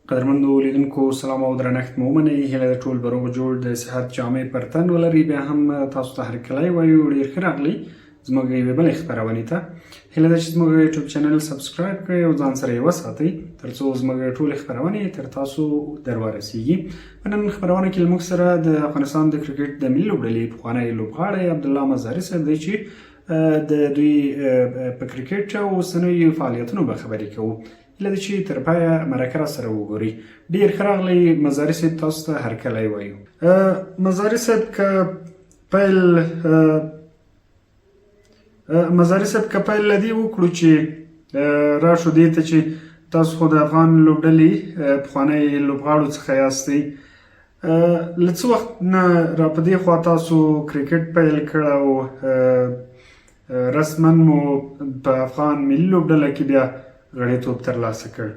قدرمندو لیدونکو سلام او درنښت مو ومنئ. هیله ده ټول به روغ جوړ د صحت جامې پر تن ولري. بیا هم تاسو ته هرکلی وایو، ډېر ښه راغلئ زموږ یوې بلې خپرونې ته. هیله ده چې زموږ یوټیوب چینل سبسکرایب کړئ او ځان سره یې وساتئ تر څو زموږ ټولې خپرونې تر تاسو در ورسیږي. په نن خپرونه کې له موږ سره د افغانستان د کرکټ د ملي لوبډلې پخوانی لوبغاړی عبدالله مزاري صاحب دی چې د دوی په کرکټ او اوسنیو فعالیتونو به خبرې کوو. هیله ده چې تر پایه مرکه را سره وګورئ. ډېر ښه راغلی مزاري صاحب، تاسو ته هرکلی وایو. مزاري صاحب که پیل له دې وکړو چې راشو دې ته چې تاسو خو د افغان لوبډلې پخوانی لوبغاړو څخه یاستئ، له څه وخت نه را په دې خوا تاسو کرکټ پیل کړ او رسما مو په افغان ملي لوبډله کې بیا غړیتوب ترلاسه کړ؟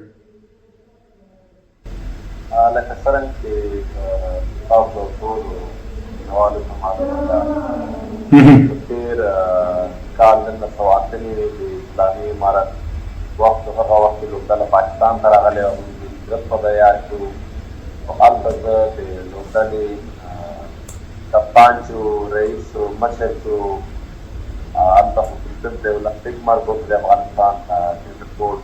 لکه څرنګه چې تاسو ټولو مینوالو ته معلومه ده، په تېر کال 1988 د اسلامي امارت وخت هغه وخت کې لوبډله پاکستان ته راغلی او موږ د هجرت په تیار کې وو. او هلته زه د لوبډلې کپتان چې وو، رئیس و، مشر چې وو. هلته خو کرکټ د اولمپیک مرکز د افغانستان کرکټ بورډ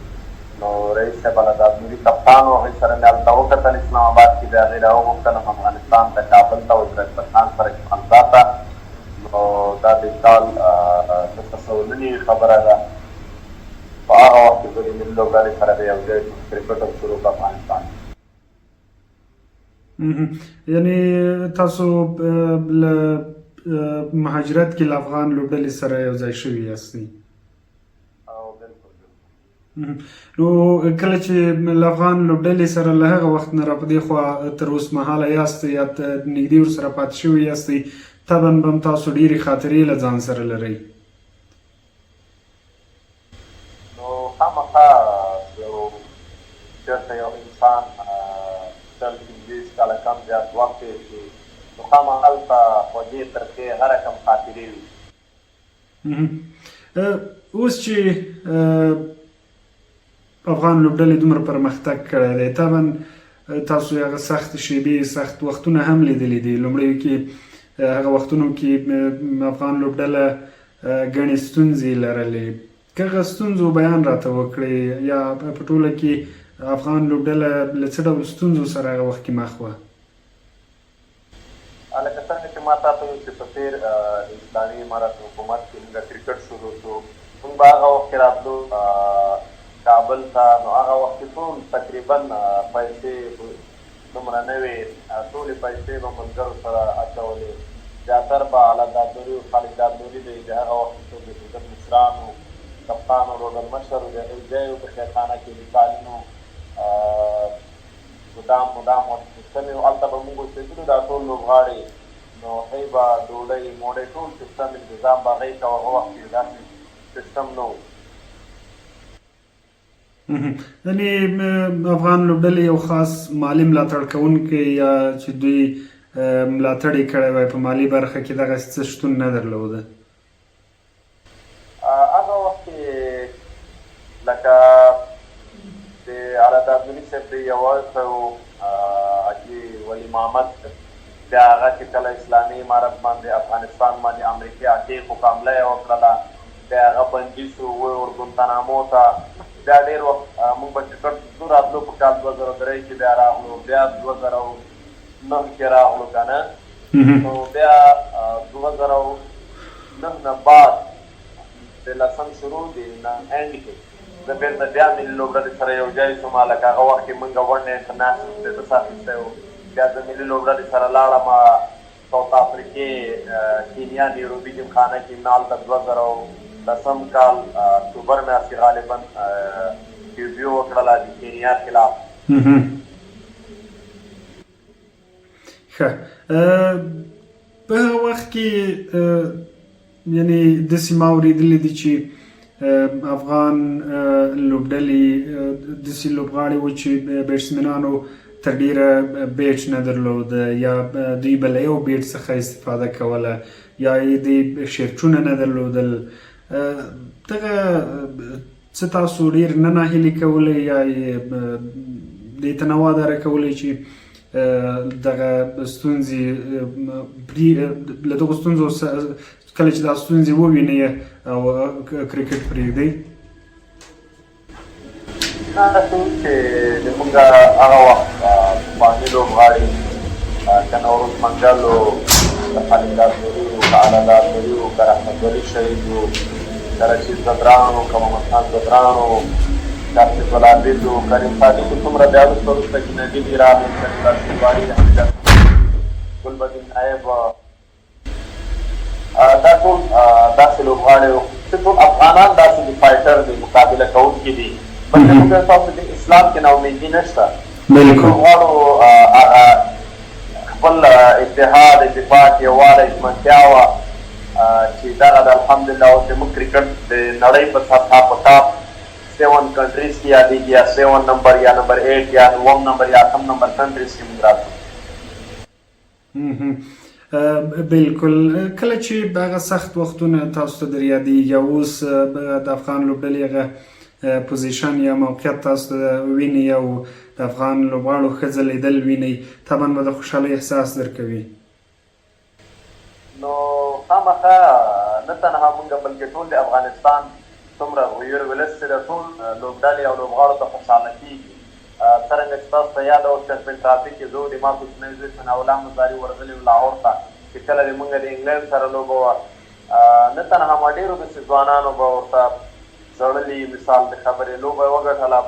نو رئیس صاحب العدادنوري کپتان و، هغوی سره مې هلته وکتل اسلام آباد کې. بیا هغوی راوغوښتلم افغانستان ته، کابل ته، ازبکستان سره خنزا ته. نو دا د کال د تسولنې خبره ده. په هغه وخت کې زه د ملي لوبډلې سره د یو ځای کرکټ شروع په افغانستان کې. یعنې تاسو له مهاجرت کې له افغان لوبډلې سره یو ځای شوي یاستئ؟ نو کله چې له افغان لوبډلې سره له هغه وخت نه را په دې خوا تر اوسمهاله یاستئ یا نږدې ورسره پاتې شوي یاستئ، طبعا به هم تاسو ډېرې خاطرې له ځان سره لرئ. نو خامخا چېرته یو انسان 15 کاله کم زیات وخت تېر کړي نو خامخا هلته خوږې ترخې هره کم خاطرې وي. اوس چې افغان لوبډلې دومره پرمختګ کړی دی، طبعا تاسو هغه سخت شیبې، سخت وختونه هم لیدلي دي. لومړیو کې هغه وختونو کې افغان لوبډله ګڼې ستونزې لرلې. که هغه ستونزو بیان راته وکړئ یا په ټوله کې افغان لوبډله له څه ډول ستونزو سره هغه وخت کې مخ وه؟ لکه څنګه چې ما تاته وویل چې په تېر د اسلامي امارت حکومت کې موږ کرکټ شروع شو، موږ به هغه وخت کې راتلو کابل ته. نو هغه وخت کې ټول تقریبا پیسې دومره نه وې، ټولې پیسې به ملګرو سره اچولې. زیاتر به اعلی دادوري و، خالد دادوري دی، د هغه وخت کې د کرکټ مشران و، کپتان و، روډل مشر و، د هغوی ځای و په خیرخانه کې د کالینو مدام سیستم و. هلته به موږ اوسېدلو دا ټول لوبغاړي. نو هغوی به ډوډۍ موډۍ ټول سیستم انتظام به هغوی کوه. هغه وخت کې داسې سیستم نه و. یعنې افغان لوبډلې یو خاص مالي ملاتړ کوونکی یا چې دوی ملاتړ یې کړی وای په مالي برخه کې دغسې څه شتون نه درلوده؟ هغه وخت کې لکه د اعلی دادوري صاحب د یوه حاجي ولی محمد، بیا هغه چې کله اسلامي امارت باندې افغانستان باندې امریکې حقیق و حمله یې وکړله، بیا هغه بندي شو ویوړ ګونتانامو ته. بیا ډېر وخت موږ به کرکټ ځو راتلو. په کال 2003 کې بیا راغلو، بیا 2009 کې راغلو که نه. نو بیا 2009 نه بعد د 10 شروع د اینډ کې زه بېرته بیا ملي لوبډلې سره یو ځای شوم. لکه هغه وخت کې موږ ون ډے انټرنیشنل سټیټس اخیستی و. بیا د ملي لوبډلې سره لاړم ساوت افریقې، کینیا، نیروبي جمخانه کې. هلته 2010 کال اکتوبر میاشتې غالبا ډیبیو وکړله د کینیا خلاف. ښه، په هغه وخت کې یعنې داسې ما اورېدلي دي چې افغان لوبډلې داسې لوبغاړي وو چې بیټسمنانو تر ډېره بیټ نه درلوده، یا دوی به له یو بیټ څخه استفاده کوله، یا یې د شیرچونه نه درلودل. دغه څه تاسو ډېر نه ناهیلي کولی یا دې ته نواداره کولی چې دغه ستونزې له دغو ستونزو کله چې دا ستونزې ووینئ او کرکټ پرېږدئ؟ چې زموږ هغه وخت پخواني لوبغاړي که نوروز منګل و، که خالد داسوري و، که اعلی داسوري و، که رحمت ولي شهید و، که رشید زدران و، که محمد خان زدران و، که عبد العزیز و، کریم صادق و، څومره بیا وروسته وروسته جنیدي دي راغلي، کریم راشدواري، ګلبدین نایب، دا ټول داسې لوبغاړي وو چې ټول افغانان داسې دي، فایټر دي، مقابله کوونکي دي. بلکې موږ تاسو د اسلام کې ناامیدي نشته. لوبغاړو خپل اتحاد، اتفاق، یووالی، ژمنتیا وه چې دغه د الحمدلله اوس زموږ کرکټ د نړۍ په سطحه په ټاپ 7 کنټریز کې یادېږي، یا 7 نمبر یا نمبر 8 یا 9 نمبر یا 8 نمبر کنټریز کې موږ راځو. بالکل. کله چې هغه سخت وختونه تاسو ته در یادېږي او اوس د افغان لوبډلې هغه پوزیشن یا موقعیت تاسو ته وینئ او د افغان لوبغاړو ښه ځلېدل وینئ، طبعا به د خوشحالۍ احساس درکوي. نو خامخا نه تنها موږ بلکې ټول د افغانستان څومره غویر ولس چې د ټول لوبډلې او لوبغاړو ته خوشحاله کېږي. څرنګه چې تاسو ته یاده وه چمپین ټرافي کې زه د ما کوچنی زوی ثناءالله مزاري ورغلي و لاهور ته، چې کله د موږ د انګلینډ سره لوبه وه، نه تنها ما ډېرو داسې ځوانانو به ورته زړلي، مثال د خبرې لوبه یې وګټله.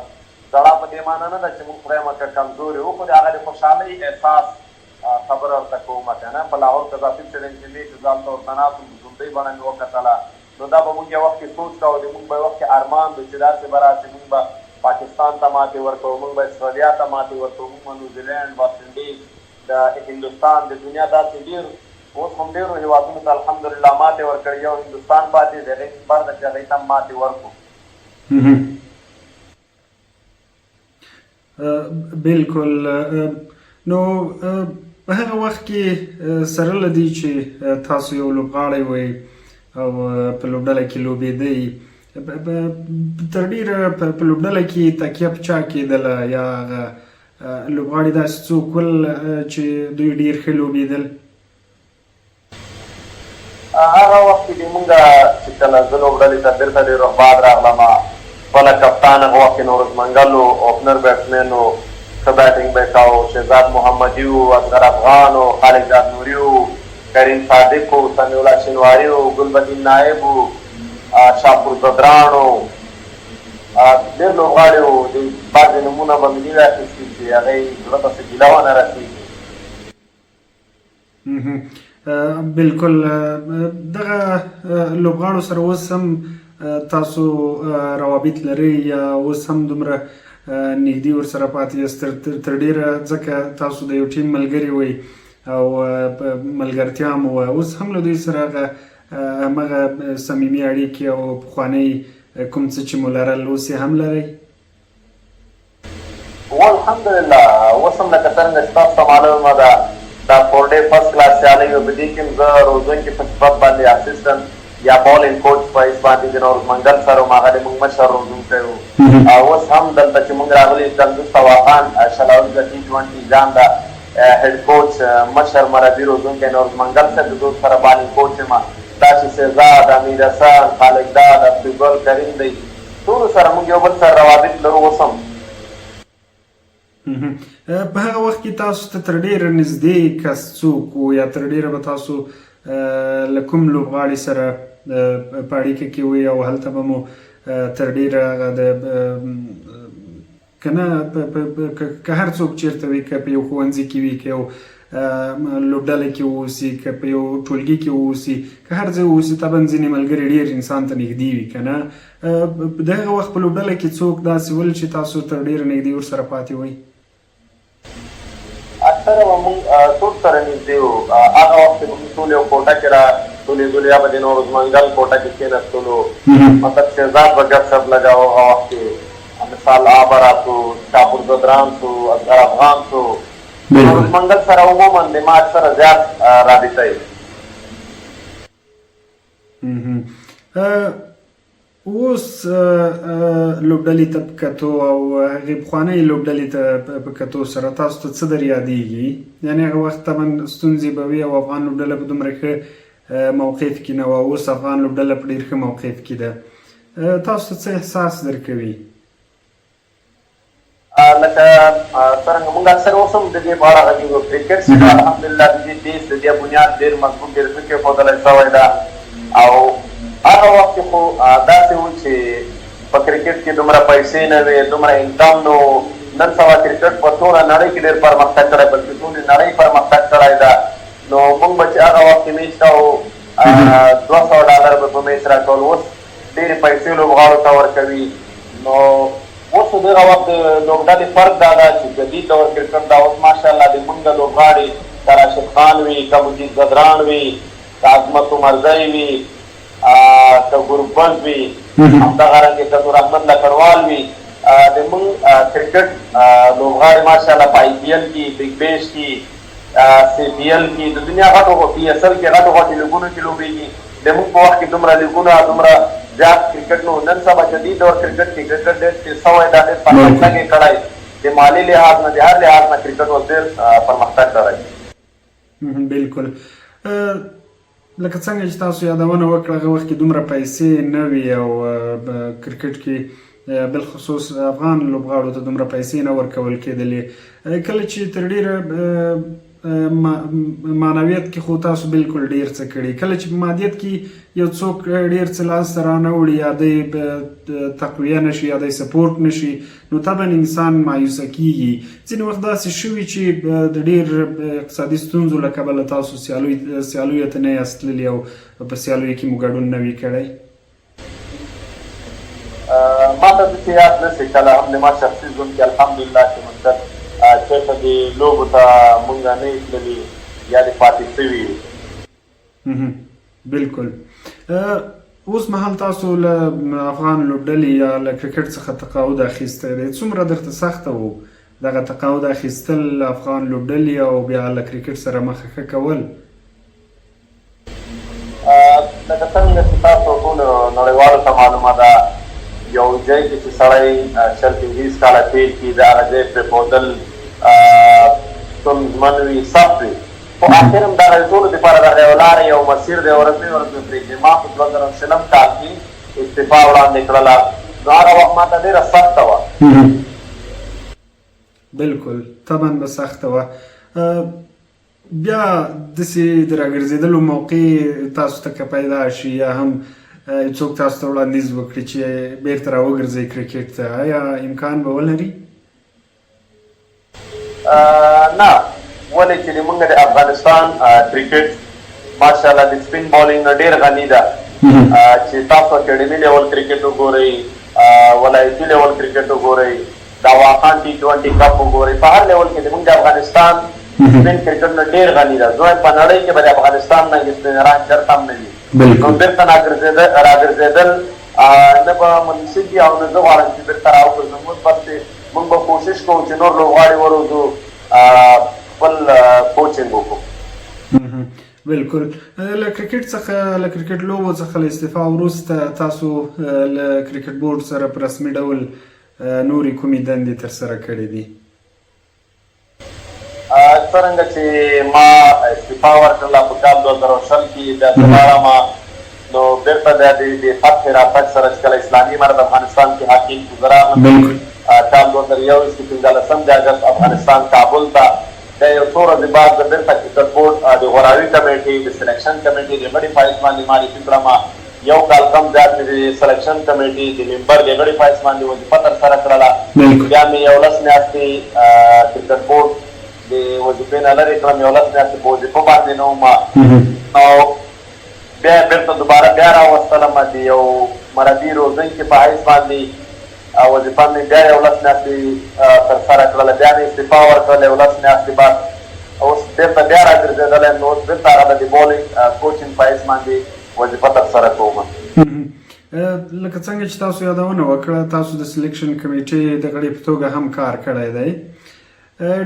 زړه په دې معنی نه ده چې موږ خدای مکړه کمزوري وو، خو د هغه د خوشحالۍ احساس خبره ورته کومه که نه. په لاهور قذافي سټېډیم کې مې چې ځان ته ورته ناست وم، زومدۍ بڼه مې وکتله، نو دا به موږ یو وخت کې سوچ کوو، د موږ به یو وخت کې ارمان دی چې داسې به راشي، موږ به پاکستان ته ماتې ورکوو، موږ به اسټرالیا ته ماتې ورکوو، موږ به نیوزیلینډ، ویسټ انډیز، د هندوستان، د دنیا داسې ډېر اوس هم ډېرو هېوادونو ته الحمدلله ماتې ورکړې. یو هندوستان پاتې د هغې نمبر ده چې هغې ته هم ماتې ورکړو. بالکل. نو په هغه وخت کې سره له دې چې تاسو یو لوبغاړی وئ او په لوبډله کې لوبېدئ، تر ډېره په لوبډله کې تکیه په چا کېدله، یا هغه لوبغاړي داسې څوک ول چې دوی ډېر ښه لوبېدل؟ هغه وخت کې موږ چې کله زه لوبډلې ته بېرته ډېر بعد راغلم، خپله کپتان هغه وخت کې نوروز منګل و، اوپنر بیټسمین و، ښه بیټینګ به یې کاوه، شهزاد محمدي و، اصغر افغان و، خالد داسوري و، کریم صادق و، سمیع الله شینواري و، ګلبدین نایب و، شاپور زدران و، ډېر لوبغاړي و. د بعضې نومونه به مې نه وي اخیستي چې هغې زړه ته څه ګیله ونه رسېږي. بالکل. دغه لوبغاړو سره اوس هم تاسو روابط لرئ یا اوس هم دومره نږدې ورسره پاتې یاست؟ تر ډېره ځکه تاسو د یو ټیم ملګري وئ او ملګرتیا هم وه، اوس هم له دوی سره همغه صمیمي اړیکې او پخوانۍ کوم څه چې مو لرل اوس یې هم لرئ؟ الحمدلله اوس هم لکه څرنګه چې تاسو ته معلومه ده دا 4 ډے فرست کلاس سیالۍ وه، په دې کې هم زه روزونکي په صفت باندې اسسټنټ یا بالینګ کوچ په حیث باندې د نوروز منګل سره وم، هغه د موږ مشر روزونکی و. اوس هم دلته چې موږ راغلي چندوز تواخان شلاوي د T20 جان د هیډ کوچ مشر مربي روزونکی نوروز منګل صاحب، د دوی سره بالینګ کوچ یم. داسې شهزاد، امیر حسن، خالد داد، عبدالګل کریم دی، ټولو سره موږ یو بل سره روابط لرو اوس هم. په هغه وخت کې تاسو ته تر ډېره نږدې کس څوک و، یا تر ډېره به تاسو له کوم لوبغاړي سره په اړیکه کې وئ او هلته به مو تر ډېره هغه د که نه که هر څوک چېرته وي، که په یو ښوونځي کې وي، که یو لوبډله کې واوسي، که په یو ټولګي کې واوسي، که هر ځای واوسي، طبعا ځینې ملګري ډېر انسان ته نږدې وي که نه. د هغه وخت په لوبډله کې څوک داسې ول چې تاسو تر ډېره نږدې ورسره پاتې وئ؟ اکثره به موږ ټول سره نږدې وو. هغه وخت کې موږ ټول یو کوټه کې را ټولېدلو، یا به د نوروز منګل کوټه کې کېناستلو، مطلب شهزاد به ګپ شپ لګاوه. هغه وخت کې مثال آبرا شو، شاپور زدران شو، اصغر افغان شو، نوروز منګل سره عموما د ما اکثره زیات رابطه وي. اوس لوبډلې ته په کتو او هغې پخوانۍ لوبډلې ته په کتو سره تاسو ته څه در یادېږي؟ یعنې هغه وخت طبعا ستونزې به وي او افغان لوبډله په دومره ښه موقف کې نه وه، اوس افغان لوبډله په ډېر ښه موقف کې ده. تاسو ته څه احساس درکوي؟ لکه څرنګه موږ اکثر اوس هم د دې په اړه غږیږو. کرکټ چې الحمدلله د دې دیس د دې بنیاد ډېر مضبوط ډېر ښه کېښودلی شوی ده او هغه وخت کې خو داسې و چې په کرکټ کې دومره پیسې نه وې، دومره انکم نه و. نن سبا کرکټ په ټوله نړۍ کې ډېر پرمختګ کړی، بلکې ټولې نړۍ پرمختګ کړی ده. نو موږ به چې هغه وخت کې میچ کوو $200 به په میچ راکول، اوس ډېرې پیسې لوبغاړو ته ورکوي. نو اوس د هغه وخت لوبډلې فرق دا ده چې جدید ډول کرکټ دا اوس ماشاءالله د موږ لوبغاړي که راشد خان وي، که مجید بدران وي، که عظمت عمرزی وي، که ګوربز وي، همدغه رنګې که نور احمد لکړوال وي. د موږ کرکټ لوبغاړي ماشاءالله په IPL کې، بګ بیش کې، CPL کې، د دنیا غټو PSL کې غټو غټو لیګونو کې لوبېږي. د موږ په وخت کې دومره لیګونه دومره زیات کرکټ نو. نن سبا جدید ډول کرکټ کې کرکټ ډېر تېز شوی ده، ډېر پرمختګ یې کړی. د مالي لحاظ نه، د هر لحاظ نه کرکټ اوس ډېر پرمختګ کړی. بالکل. لکه څنګه چې تاسو یادونه وکړه هغه وخت کې دومره پیسې نه وي او کرکټ کې بالخصوص افغان لوبغاړو ته دومره پیسې نه ورکول کېدلې. کله چې تر ډېره معنویت کې خو تاسو بالکل ډېر څه کړي، کله چې په مادیت کې یو څوک ډېر څه لاسته رانه وړي، یا دی تقویه نشي یا دی سپورټ نشي، نو طبعا انسان مایوسه کېږي. ځینې وخت داسې شوي چې د ډېر اقتصادي ستونزو له کبله تاسو سیالیو ته نه یاست تللي او په سیالیو کې مو ګډون نه وي کړی؟ ما ته داسې یاد نه شي کله هم د ما شخصي ژوند کې الحمدلله چې مطلب چېرته د لوبو ته مونږ نه یو تللي یا د پاتې شوي. بالکل. اوس مهال تاسو له افغان لوبډلې یا له کرکټ څخه تقاعد اخیستی دی، څومره درته سخته و دغه تقاعد اخیستل افغان لوبډلې او بیا له کرکټ سره مخه ښه کول؟ لکه څنګه چې تاسو ټولو نړیوالو ته معلومه ده، یو ځای کې چې سړی 40-50 کاله تېر کړي، د هغه ځای پرېښودل ستونزمن وي، سخت وي. خو اخر هم دغه ټولو دپاره دغه یو لاره یو مسیر دی، ورځنی پرېږدي. ما په 2020 کال کې استعفا وړاندې کړله، نو هغه وخت ما ته ډېره سخته وه. بالکل طبعا به سخته وه. بیا داسې د راګرځېدلو موقع تاسو ته که پیدا شي یا هم څوک تاسو ته وړاندیز وکړي چې بیرته راوګرځئ کرکټ ته، آیا امکان به ولري؟ نه، ولې چې موږ د افغانستان کرکټ ماشاءالله د سپین بالینګ نه ډېر غني ده. چې تاسو اکیډمي لیول کرکټ وګورئ، ولایتي لیول کرکټ وګورئ، د واخان T20 کپ وګورئ، په هر لیول کې زموږ د افغانستان سپین کرکټ نه ډېر غني ده. زه په نړۍ کې به د افغانستان نه سپینران چېرته هم نه وي. نو بېرته راګرځېدل نه به مناسب وي او نه زه غواړم چې بېرته راوګرځم. اوس بس موږ به کوشش کوو چې نور لوبغاړي وروځو، خپل کوچینګ وکړو. بالکل. له کرکټ څخه له کرکټ لوبو څخه له استعفا وروسته تاسو له کرکټ بورډ سره په رسمي ډول نورې کومې دندې ترسره کړې دي؟ څرنګه چې ما استعفا ورکړله په کال 2020 کې بیا دوباره ما نو بېرته بیا د فتح راتګ سره چې کله اسلامي امارت افغانستان کې حاکم شو، زه راغلم کال 2021 کې 15 اګست افغانستان کابل ته. د یو څو ورځې بعد د بېرته کرکټ بورډ د غوراوي کمیټې د سلیکشن کمیټې د غړي فایز باندې معرفي کړم. یو کال کم زیات مې د سلیکشن کمیټې د ممبر د غړي فایز باندې وظیفه ترسره کړله. بیا مې 11 میاشتې کرکټ بورډ د وظیفې نه لرې کړم، 11 میاشتې په وظیفه باندې نه وم. او بیا بېرته دوباره بیا راوستلم د یو مربي روزونکي په حیث باندې وظیفه مې بیا 11 میاشتې ترسره کړله. بیا مې استعفا ورکړله 11 میاشتې بعد. اوس بېرته بیا راګرځېدلی، نو اوس بېرته هغه د بالینګ کوچینګ په حیث باندې وظیفه ترسره کوم. لکه څنګه چې تاسو یادونه وکړه، تاسو د سلیکشن کمیټې د غړي په توګه هم کار کړی دی.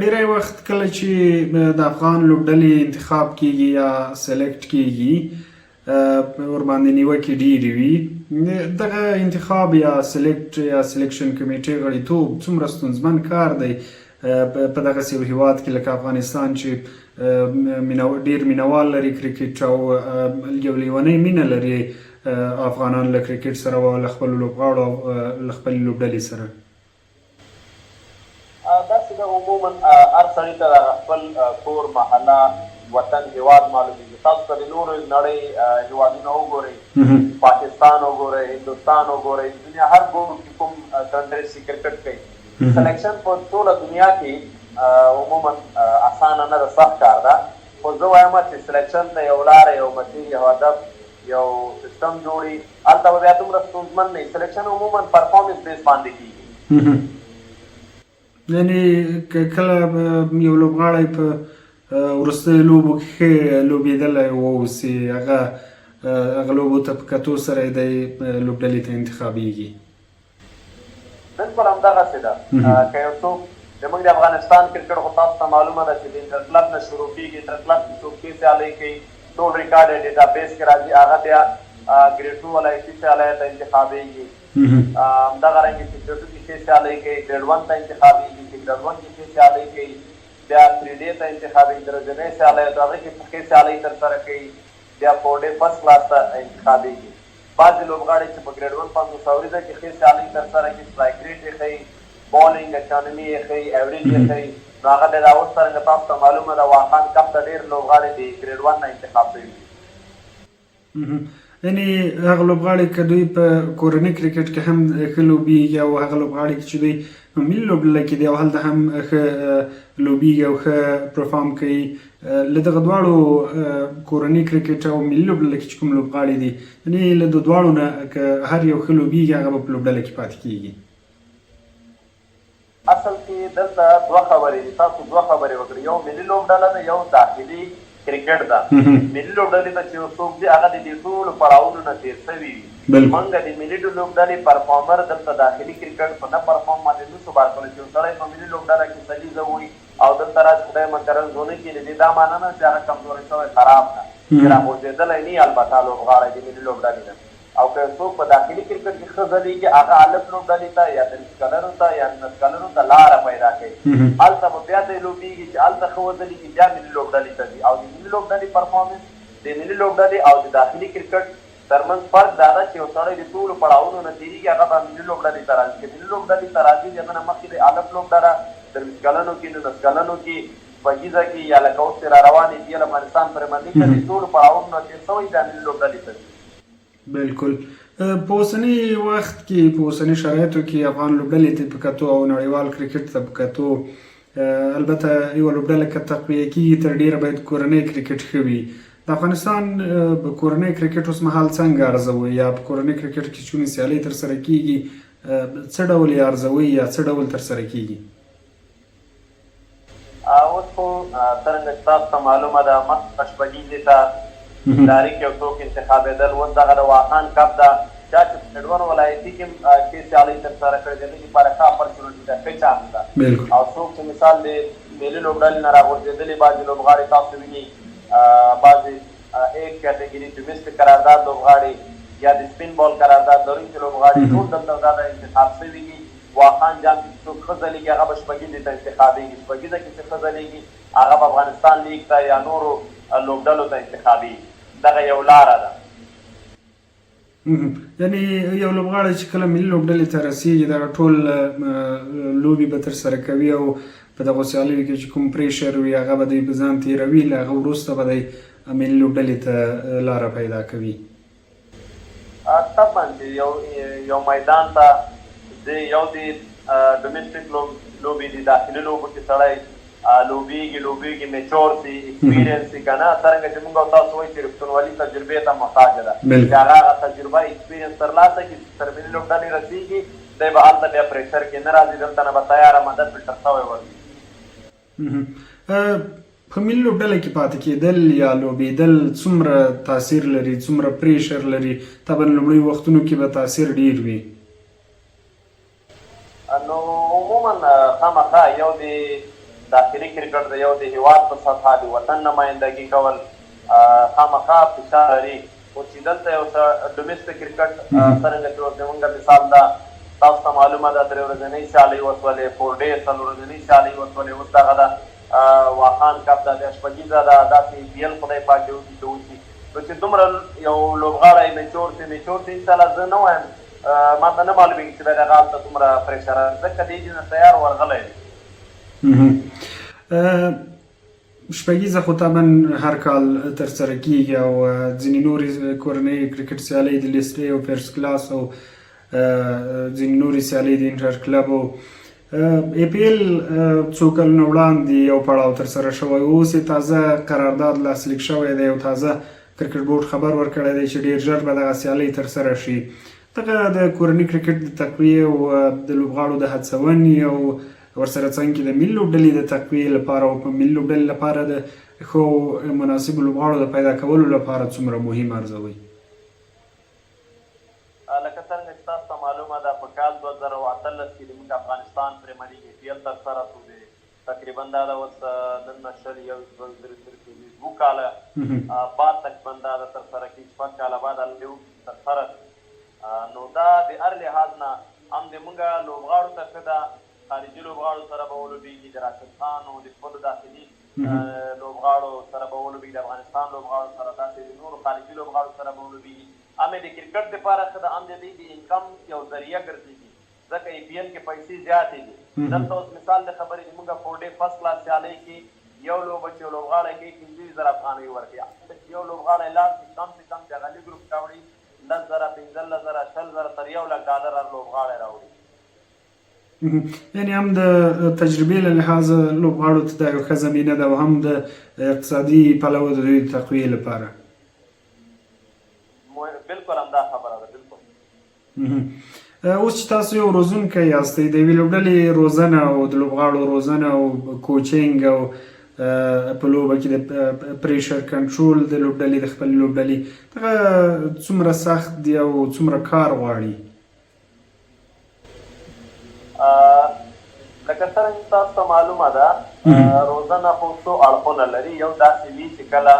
ډیری وخت کله چې د افغان لوبډلې انتخاب کیږي یا سلیکټ کیږي، ورباندې نیوکې ډېرې وي. دغه انتخاب یا سلیکشن کمیټې غړیتوب څومره ستونزمن کار دی په دغسې یو هیواد کې لکه افغانستان چې ډېر مینوال لري کرکټ او یو لیونۍ مینه لري افغانان له کرکټ سره او له خپلو لوبغاړو او له خپلې لوبډلې سره. داسې ده عموما هر سړي ته د خپل کور محله وطن هیواد معلومیږي. تاسو ته د نورو نړۍ هیوادونه وګورئ، پاکستان وګورئ، هندوستان وګورئ، دنیا هر ګوټ کې کوم کنټري چې کرکټ کوي. سلیکشن په ټوله دنیا کې عموما اسانه نه ده، سخت کار ده. خو زه وایم چې سلیکشن ته یو لاره، یو مسیر، یو هدف، یو سیستم جوړي، هلته به بیا دومره ستونزمن نه وي. سلیکشن عموما پرفارمنس بیس باندې کېږي. یعنې کله یو لوبغاړی په وروستیو لوبو کې ښه لوبېدلی واوسي، هغه لوبو ته په کتو سره دی لوبډلې ته انتخابېږي. بلکل همدغسې ده. که یو څوک زموږ د افغانستان کرکټ خو تاسو ته معلومه ده چې د انټر کلب نه شروع کېږي. انټر کلب کې څوک ښې سیالۍ کوي، ټول ریکارډ یې ډیټابیس کې راځي، هغه بیا ګریډ 2 ولایتي سیالیو ته انتخابېږي. همدغه رنګې چې ګریډ 2 کې ښې سیالۍ کوي، ګریډ 1 ته انتخابېږي، چې ګریډ 1 کې ښې سیالۍ کوي بیا 3D ته انتخابېږي، درجنۍ سیالیو ته هغه کې ښې سیالۍ ترسره کوي، بیا 4D فرسټ کلاس ته انتخابېږي. بعضې لوبغاړي چې په ګریډ 1 500 اوریزه کې ښې سیالۍ ترسره کړي، سټرایک ریټ یې ښیي، بالینګ اکانومي یې ښیي، ایوریج یې ښیي، نو هغه بیا د اوس څرنګه تاسو ته معلومه ده واخان کپ ته ډېر لوبغاړي د ګریډ 1 نه انتخاب شوي. یعنې هغه لوبغاړي که دوی په کورني کرکټ کې هم ښه لوبېږي او هغه لوبغاړي چې دوی په ملي لوبډله کې دي او هلته هم ښه لوبېږي او ښه پرفارم کوي، له دغه دواړو کورني کرکټ او ملي لوبډله کې چې کوم لوبغاړي دي، یعنې له د دواړو نه که هر یو ښه لوبېږي هغه به په لوبډله کې پاتې کېږي. اصل کې دلته دوه خبرې دي، تاسو دوه خبرې وکړئ، یو ملي لوبډله ده، یو داخلي کرکټ ده. ملي لوبډلې ته چې څوک دي هغه د دې ټولو پړاوونو نه تېر شوي وي. موږ د ملي لوبډلې پرفارمر دلته داخلي کرکټ په نه پرفارم باندې نشو بار کولی چې یو سړی په ملي لوبډله کې سلیزه وي او دلته راځي خدای مکرم زونه کې د دې دا معنا نه چې هغه کمزوری شوی خراب ده، چې راغورځېدلی نه وي البته لوبغاړی د ملي لوبډلې نه. او که څوک په داخلي کرکټ کې ښه ځلېږي هغه الف لوبډلې ته یا 30 کلنو ته یا 19 کلنو ته لاره پیدا کوي، هلته به بیا دی لوبېږي چې هلته ښه وځلېږي بیا ملي لوبډلې ته ځي. او د ملي لوبډلې پرفارمنس د ملي لوبډلې او د داخلي کرکټ ترمنځ فرق دا ده چې یو سړی د ټولو پړاوونو نه تېرېږي هغه به ملي لوبډلې ته راځي. که ملي لوبډلې ته راځي د هغه نه مخکې د الف لوبډله 30 کلنو کې 19 کلنو کې غږیزه کې یا لکه اوس چې را روانې دي افغانستان پرمیر لیګ ته د ټولو پړاوونو نه تېر شوی بیا ملي لوبډلې ته ځي. بالکل. په اوسني وخت کې په اوسني شرایطو کې افغان لوبډلې ته په کتو او نړیوال کرکټ ته په کتو البته یوه لوبډله که تقویه کېږي تر ډېره باید کورنی کرکټ ښه وي. د افغانستان په کورنی کرکټ اوس مهال څنګه ارزوئ یا په کورنی کرکټ کې چې کومې سیالۍ ترسره کېږي څه ډول یې ارزوئ یا څه ډول ترسره کېږي؟ اوس خو څرنګه چې تاسو ته معلومه ده مخکې شپږیزې ته تاریخ یو څوک انتخابېدل، اوس دغه د واخان کپ ده چا چې په ګریډ 1 ولایتي کې ښې سیالۍ ترسره کړې د دې لپاره ښه اپرچونټي ده، ښه چانس ده. او څوک چې مثال د ملي لوبډلې نه راغورځېدلي بعضې لوبغاړي تاسو ویني، بعضې ایک کیټګري ډومیسټک قرارداد لوبغاړي یا د سپین بال قرارداد لرونکي لوبغاړي ټول دلته دا د انتخاب شوي دي. واخان جام کې څوک ښه ځلېږي هغه به شپږیزې ته انتخابېږي، شپږیزه کې چې ښه ځلېږي هغه به افغانستان لیګ ته یا نورو لوبډلو ته انتخابېږي. دغه یو لاره ده. یعنې یو لوبغاړی چې کله ملي لوبډلې ته رسېږي دغه ټول لوبې به ترسره کوي او په دغو سیالیو کې چې کوم پریشر وي هغه به دوی په ځان تېروي، له هغه وروسته به دی ملي لوبډلې ته لاره پیدا کوي. طبعا یو میدان ته یو د ډومیسټک لوبې دي، داخلي لوبو کې سړی لوبېږي میچور سي ایکسپیرینس سي که نه، څرنګه چې موږ او تاسو وایي چې رښتونولي تجربې ته محتاجه ده چې هغه تجربه ایکسپیرینس ترلاسه کړي چې تر ملي لوبډلې رسېږي دی به هلته بیا پریشر کې نه راځي، دلته نه به تیاره مدد فلټر شوی ورځي. په ملي لوبډله کې پاتې کېدل یا لوبېدل څومره تاثیر لري، څومره پریشر لري؟ طبعا لومړی وختونو کې به تاثیر ډېر وي. نو عموما خامخا یو د داخلي کرکټ د یو د هیواد په سطحه د وطن نمایندګي کول خامخا فشار لري، او چې دلته یو ډومېسټک کرکټ څرنګه چې زمونږ مثال دا تاسو ته معلومه ده 3 ورځنۍ سیالۍ وسولې 4 ډې 4 ورځنۍ سیالۍ وسولې اوس دغه ده واخان کپ ده د شپږیزه ده داسې بي ال خدای پاک دې وکړي چې وشي نو چې دومره یو لوبغاړی میچور دی انشاءالله زه نه وایم ما ته نه معلومېږي چې باید هغه هلته دومره پریشر ځکه دې نه تیار ورغلی دی شپږیزه خو طبعا هر کال ترسره کیږي او ځینې نورې کورنۍ کرکټ سیالۍ د لیسټې او فرست کلاس او ځینې نورې سیالۍ د انټر کلب او ای پی ایل څو کلونه وړاندې یو پړاو ترسره شوی اوس یې تازه قرارداد لاسلیک شوی دی او تازه کرکټ بورډ خبر ورکړی دی چې ډېر ژر به دغه سیالۍ ترسره شي دغه د کورني کرکټ د تقویې او د لوبغاړو د هڅونې او ورسره څنګه د ملي لوبډلې د تقویې لپاره او په ملي لوبډلې لپاره د ښو مناسبو لوبغاړو د پیدا کولو لپاره څومره مهم ارزوي لکه څنګه چې تاسو ته معلومه ده په کال 2018 کې زموږ افغانستان پریمیر لیګ ای پی ایل ترسره شو دی تقریبا دا اوس نن شل یو دوه کاله بعد تقریبا دا ترسره کېږي شپږ کاله بعد لیګ ترسره نو دا د هر لحاظ نه هم زموږ لوبغاړو ته ښه ده خارجي لوبغاړو سره به ولوبېږي د راشد خان او د خپلو داخلي لوبغاړو سره به ولوبېږي د افغانستان لوبغاړو سره داسې د نورو خارجي لوبغاړو سره به ولوبېږي هم د کرکټ دپاره ښه ده هم د دوی د انکم یو ذریعه ګرځېږي ځکه ای پي ایل کې پیسې زیاتې دي دلته اوس مثال د خبرې زموږ 4 ډې فرست کلاس سیالۍ کې یو لوبه چې یو لوبغاړی کوي 15,000 افغانۍ ورکوي یو لوبغاړی لاس کم سے کم چې هغه لیګ ګروپ ته وړي 10,000 15,000 شل زره تر 1 لک ډالر هر لوبغاړی راوړي یعنی هم د تجربې له لحاظه لوبغاړو ته دا یو ښه زمینه ده او هم د اقتصادي پلوه د دوی د تقویې لپاره بالکل همدا خبره ده بالکل اوس چې تاسو یو روزونکی یاستئ د یوې لوبډلې روزنه او د لوبغاړو روزنه او کوچینګ او په لوبه کې د پریشر کنټرول د لوبډلې د خپلې لوبډلې دغه څومره سخت دی او څومره کار غواړي لکه څرنګه تاسو ته معلومه ده روزنه خو څو اړخونه لري یو داسې وي چې کله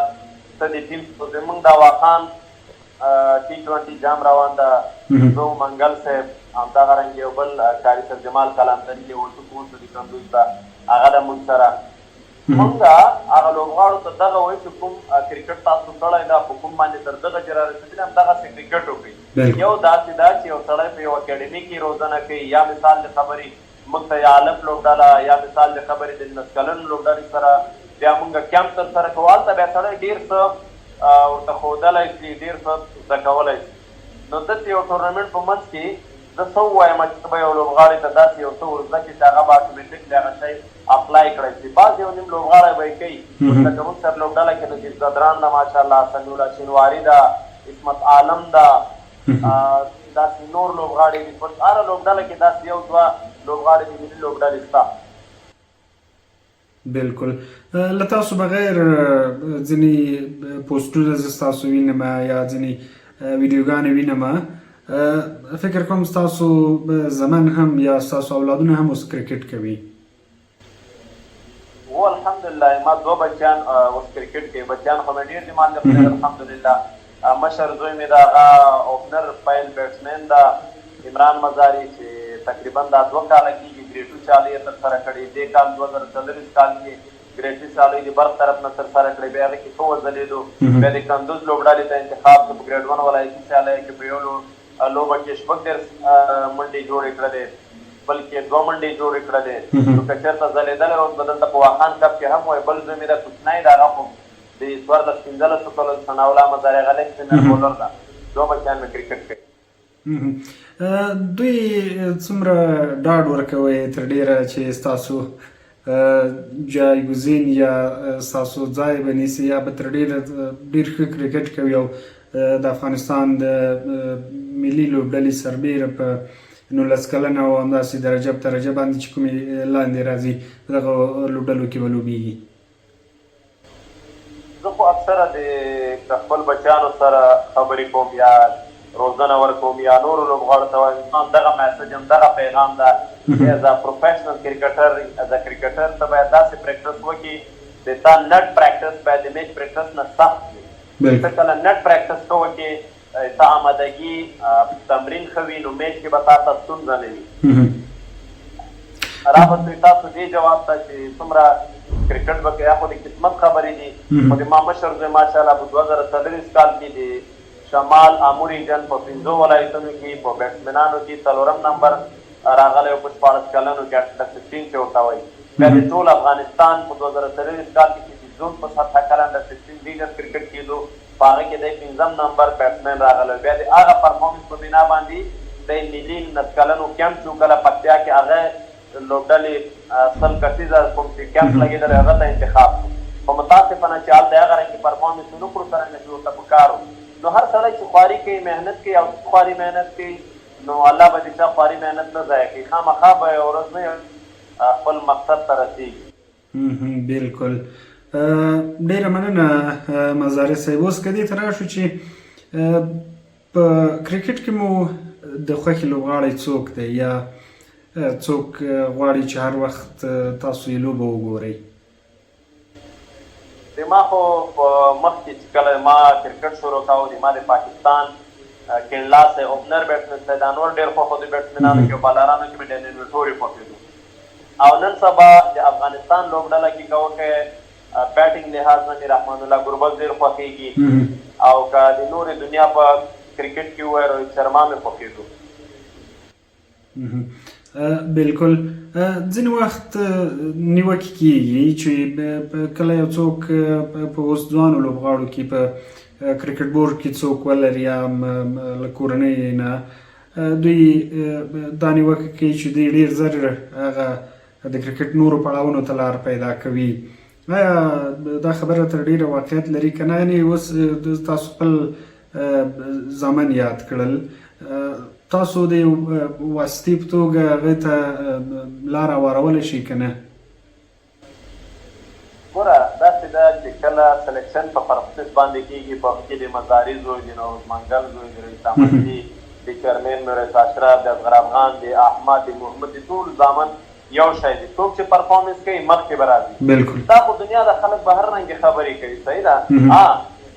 ته د ټیم زموږ د واخان T20 جام روان ده زه منګل صاحب همدغه رنګ یو بل کاري صاحب جمال کلامتري چې ورته کوڅ د کندوز ده هغه د موږ سره موږ هغه لوبغاړو ته دغه وایي چې کوم کرکټ تاسو کړی ده په کوم باندې تر دغه جره رسېدلي همدغسې کرکټ وکړئ یو داسې ده چې یو سړی په یو اکاډمي کې روزنه کوي یا مثال د خبرې موږ ته یا الف لوبډله یا مثال د خبرې د 19 کلن لوبډلې سره بیا موږ کیمپ ترسره کوو هلته بیا سړی ډېر څه ورته ښودلی شي ډېر څه زده کولی شي نو داسې یو ټورنمنټ په منځ کې زه څه ووایم چې ته به یو لوبغاړي ته داسې یو څه ور زده کړي چې هغه به اټومیټیکلي هغه شی اپلای کړی شي بعض یو نیم لوبغاړی به یې کوي لکه موږ سره لوبډله کې نجیب زدران ده ماشاءالله سمیع شینواري ده عصمت عالم ده داسې نور لوبغاړي دي په هره لوبډله کې داسې یو دوه لوبغاړي د ملي لوبډلې شته بالکل له تاسو بغیر ځینې پوسټونه زه ستاسو وینم یا ځینې ویډیوګانې وینم فکر کوم ستاسو زمن هم یا ستاسو اولادونه هم اوس کرکټ کوي هو الحمدلله ما 2 بچیان اوس کرکټ کوي بچیان خو مې ډېر دي مال الحمدلله مشر زوی مې د هغه اوپنر فایل بیټسمین ده عمران مزاري چې تقریبا دا 2 کاله کېږي ګریډ 2 سیالۍ یې ترسره کړې دې کال 2014 کال کې ګریډ 2 سیالۍ د برق طرف نه ترسره کړې بیا هغې کې ښه وځلېدو بیا د کندوز لوبډلې ته انتخاب شو په ګریډ 1 ولایتي سیالۍ کې په یو لوبه کې 14 منډې جوړې کړلې بلکې 2 منډې جوړې کړلې نو که چېرته ځلېدلی اوس به دلته په واخان کپ کې هم وایي بل زوی مې ده کوچنی د هغه خو د 14-15 کلو ثناء الله مزاري هغه لیګ سپینر بولر ده 2 بچیان مې کرکټ کوي دوی څومره ډاډ ورکوي تر ډېره چې ستاسو جایګزین یا ستاسو ځای به نیسي یا به تر ډېره ډېر ښه کرکټ کوي او د افغانستان د ملي لوبډلې سربیره په 19 کلنه او همداسې درجه په درجه باندې چې کومې لاندې راځي په دغه لوبډلو کې به لوبېږي زه خو اکثره د خپل بچیانو سره خبرې کوم یا روزنه ورکوم یا نورو لوبغاړو ته وایم همدغه میسج همدغه پیغام ده ایز ا پروفیشنل کرکټر ایز ا کرکټر ته باید داسې پریکټس وکړي د تا نټ پریکټس باید د میچ پریکټس نه سخت وي ته کله نټ پریکټس کوه کې ته آمادګي تمرین ښه وي نو میچ کې به تا ته ستونزه نه وي. راغلی تاسو دې جواب ته چې څومره کرکټ به کوي خو د قسمت خبرې دي. خو د ما مشر زوی ماشاءالله په 2023 کال کې د شمال امور ریجن په 15 ولایتونو کې په بیټسمنانو کې 4 نمبر راغلی او په 14 کلنو کې 16 کې ورته وایي. بیا د ټول افغانستان په 2023 کال کې چې زون په 7 کلن د 16 ډیجن کرکټ کېدو په هغه کې د 15 نمبر بیټسمن راغلی. بیا د هغه پرفارمنس په بنا باندې د ملي 19 کلنو کیمپ چې کله پکتیا کې هغه لوبډلې سل کسیزه کوم چې کیمپ لګېدلی هغه ته انتخاب کړو. خو متاسفانه چې هلته هغه رنګې پرفارمنس ونه کړو څرنګه چې ورته پکار و. نو هر سړی چې خواري کوي محنت کوي او خواري محنت کوي نو الله به د چا خواري محنت نه ضایع کوي. خامخا به یوه ورځ نه خپل مقصد ته رسېږي. بلکل ډېره مننه مزاري صاحب. اوس که دې ته راشو چې په کرکټ کې مو د خوښې لوبغاړی څوک دی یا څوک غواړي چې هر وخت تاسو یې لوبه وګورئ؟ د ما خو په مخکې چې کله ما کرکټ شروع کاوه د ما د پاکستان کینلاسی اوپنر بیټسمن سید انور ډېر خوښ و. د بیټسمنانو کې بالرانو کې مې ډینیل ویټوري خوښېدو. او نن سبا د افغانستان لوبډله کې کوه که بیټینګ لحاظ نه مې رحمان الله ګربز ډېر خوښېږي او که د نورې دنیا په کرکټ کې ووایي روهت شرما مې خوښېدو. بلکل ځینې وخت نیوکې کېږي چې کله یو څوک په اوس ځوانو لوبغاړو کې په کرکټ بورډ کې څوک ولري یا له کورنۍ نه دوی دا نیوکه کوي چې دوی ډېر زر هغه د کرکټ نورو پړاوونو ته لار پیدا کوي. آیا دا خبره تر ډېره واقعیت لري که نه؟ یعنې اوس تاسو خپل زامن یاد کړل، تاسو د یو واسطې په توګه هغې ته لاره هوارولی شئ که نه؟ ګوره داسې ده چې کله سلیکشن په پرسپس باندې کېږي په هغه کې د مزاري زوی د نوروز منګل زوی د رئیس احمدي د چیرمین میرویس اشرف د اصغر افغان د احمد د محمد د ټول زامن یو شی دي. څوک چې پرفارمنس کوي مخکې به راځي. بلکل دا خو دنیا د خلک به هر رنګې خبرې کوي، صحیح ده.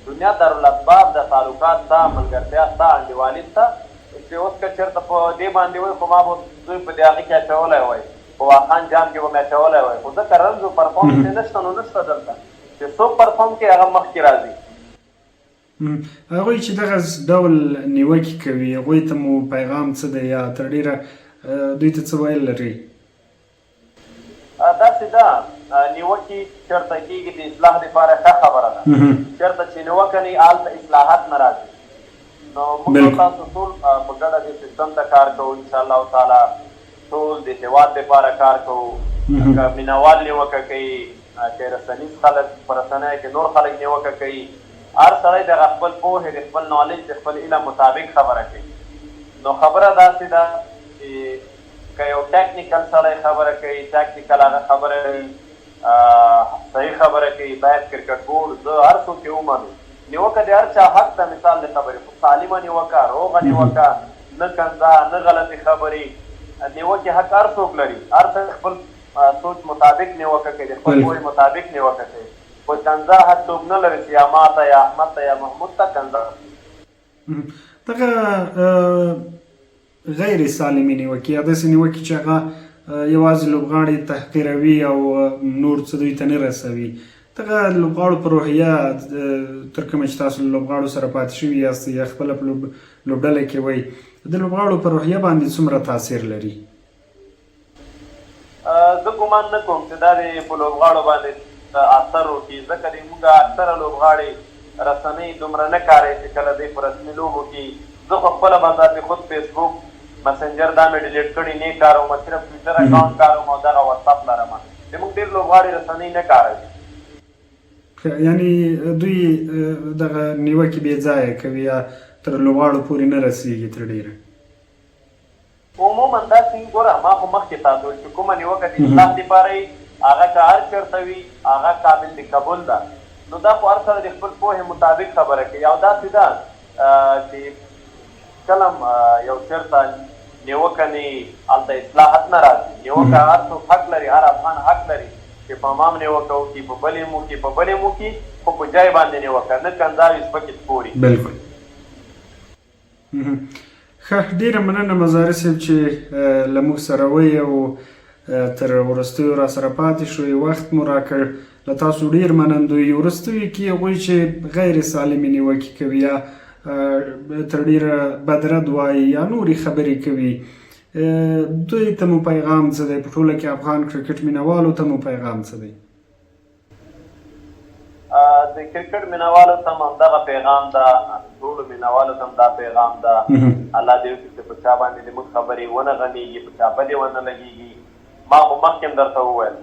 دنیا دارالاسباب د تعلقات ستا ملګرتیا ستا انډیوالي ستا چې اوس که چېرته په دې باندې وایي خو ما به دوی په دې هغې کې اچولی وای، په واخان جام کې به مې اچولی وای. خو ځکه رمز و پرفارمنس یې نشته نو نشته دلته چې څوک پرفارم کوي هغه مخکې راځي. هغوی چې دغه ډول نیوکې کوي هغوی ته مو پیغام څه دی یا تر ډېره دوی ته څه ویل لري؟ داسې ده نیوکې چېرته کېږي د اصلاح دپاره ښه خبره ده. چېرته چې نیوکه نه وي هلته اصلاحات نه راځي. نو موږ تاسو ټول په ګډه دې سیستم ته کار کوو انشاءالله تعالی. ټول د هېواد دپاره کار کوو. که مینهوال نیوکه کوي، که رسنیز خلک په رسنیو کې نور خلک نیوکه کوي، هر سړی د خپل پوهې د خپل نالج د خپل علم مطابق خبره کوي. نو خبره داسې ده چې که یو ټیکنیکل سړی خبره کوي، ټیکنیکل هغه خبره کوي، صحیح خبره کوي، باید کرکټ بورډ زه هر څوک یې ومنو. نیوکه د هر چا حق ده. مثال د خبرې خو سالمه نیوکه، روغه نیوکه، نه کنځه نه غلطې خبرې، نیوکې حق هر څوک لري. هر څوک خپل سوچ مطابق نیوکه کوي، د خپل پوهې مطابق نیوکه کوي. خو کنځه حق څوک نه لري چې یا ما ته یا احمد ته یا محمود ته کنځه. دغه غیر سالمې نیوکې یا داسې نیوکې چې هغه یوازې لوبغاړي تحقیروي او نور څه دوی ته نه رسوي، دغه لوبغاړو په روحیه تر کومه چې تاسو له لوبغاړو سره پاتې شوي یاست یا خپله په لوبډله کې وئ، د لوبغاړو په روحیه باندې څومره تاثیر لري؟ زه ګمان نه کوم چې دا د په لوبغاړو باندې اثر وکړي، ځکه د موږ اکثره لوبغاړي رسنۍ دومره نه کاروي چې کله دوی په رسمي لوبو کې. زه خو خپله بذات خود فیسبوک مسنجر دا مې ډیلیټ کړي نه کاروم، صرف ټویټر اکاونټ کاروم او دغه واتساپ لرم. زموږ ډېر لوبغاړي رسنۍ نه کاروي. یعنې دوی دغه نیوکې بې ځایه کوي یا تر لوبغاړو پورې نه رسېږي تر ډېره؟ عموما داسې ګوره ما خو مخکې تاسو ویل چې کومه نیوکه د اصلاح دپاره وي هغه که هر چېرته وي هغه قابل د قبول ده. نو دا خو هر سره د خپل پوهې مطابق خبره کوي. او داسې ده چې کله یو چېرته نیوکه نه وي هلته اصلاحات نه راځي. نیوکه هر څوک حق لري، هر افغان حق لري چې په مام نیوکه وکړي په بل یې موکي په بل یې موکي خو په جای باندې نیوکه نه کنځاوي سپکې سپوري. بالکل. ښه ډېره مننه مزاري صاحب چې له موږ سره وئ او تر وروستیو را سره پاتې شوئ، وخت مو راکړ. له تاسو ډېر منندوی یو. وروستیو کې هغوی چې غیر سالمې نیوکې کوي یا تر ډېره بدرد وایي یا نورې خبرې کوي، دوی ته مو پیغام څه دی؟ په ټوله کې افغان کرکټ مینوالو ته مو پیغام څه دی؟ د کرکټ مینوالو ته هم همدغه پیغام ده، ټولو مینوالو ته هم دا پیغام ده. الله دې وکړي چې په چا باندې زموږ خبرې ونه غمیږي، په چا بدې ونه لګېږي. ما خو مخکې هم درته وویل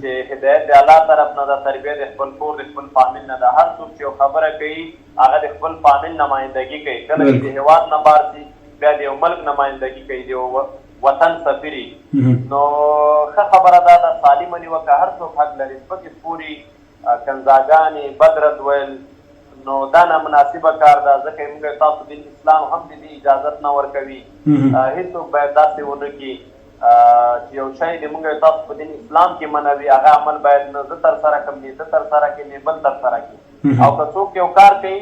چې هدایت د الله طرف نه ده، تربیه د خپل کور د خپل فامیل نه ده. هر څوک چې یو خبره کوي هغه د خپل فامیل نمایندګي کوي. کله چې د هېواد نه بار ځي بیا د یو ملک نمایندګي کوي، د یو وطن سفیري. نو ښه خبره دا ده، سالمه نیوکه هر څوک حق لري. سپکې سپوري، کنځاګانې، بد رد ویل نو دا نامناسبه کار ده، ځکه موږ تاسو دین اسلام هم د دې اجازت نه ورکوي. هېڅوک باید داسې ونه کړي چې یو شی د موږ تاسو په دین اسلام کې منوي هغه عمل باید نه زه ترسره کړم نه ته ترسره کړې نه بل ترسره کړي. او که څوک یو کار کوي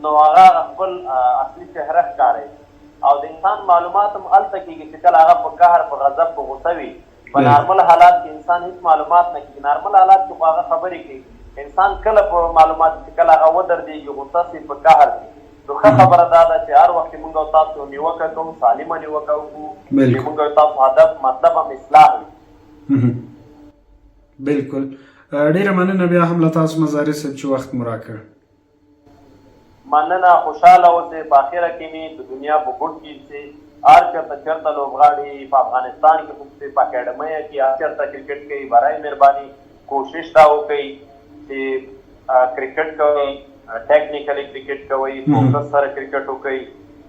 نو هغه خپل اصلي چهره ښکاروي. او د انسان معلومات هم هلته کېږي چې کله هغه په قهر په غضب په غوسه وي. په نارمل حالات کې انسان هېڅ معلومات نه کېږي. نارمل حالات کې خو هغه خبرې کوي. انسان کله په معلومات چې کله هغه ودردېږي غوسه سي په قهر کې. نو ښه خبره دا ده چې هر وخت موږ او تاسو نیوکه کوو، سالمه نیوکه وکړو چې موږ او تاسو هدف مطلب هم اصلاح وي. بالکل. ډېره مننه بیا هم له تاسو مزاري صاحب چې وخت مو راکړ. مننه، خوشحاله اوسئ. په آخره کې مې د دنیا په ګوټ کې چې هر چېرته چېرته لوبغاړي په افغانستان کې خصوصي په اکاډمیه کې هر چېرته کرکټ کوي، برای مهرباني کوشش دا وکړئ چې کرکټ کوئ، ټیکنیکلی کرکټ کوئ، فوکس سره کرکټ وکړئ،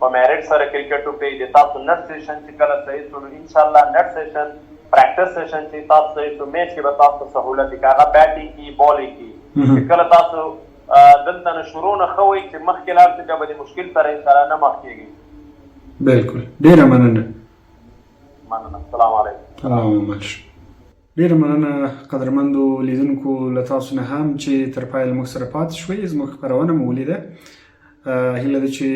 په میرټ سره کرکټ وکړئ. د تاسو نټ سیشن چې کله صحیح شو نو انشاءالله نټ سیشن پریکټس سیشن چې تاسو صحیح شو میچ کې به تاسو سهولت وي، که هغه بیټینګ کي بالینګ کي. چې کله تاسو دلته نه شروع نه ښه وئ چې مخکې لاړ شئ بیا به د مشکل سره انشاءالله نه مخ کېږئ. بالکل. ډېره مننه. مننه. السلام علیکم. اللهم ډېره مننه قدرمندو لیدونکو له تاسو نه هم چې تر پایه موږ سره پاتې شوئ. زموږ خپرونه مو ولیده. هیله ده چې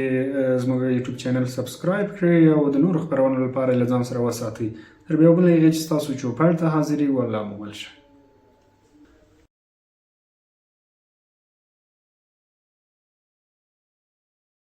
زموږ یوټیوب چینل سبسکرایب کړئ او د نورو خپرونو لپاره له ځان سره وساتئ. تر بیا بلې هغې چې ستاسو چوپړ ته حاضري والله مو ولشه.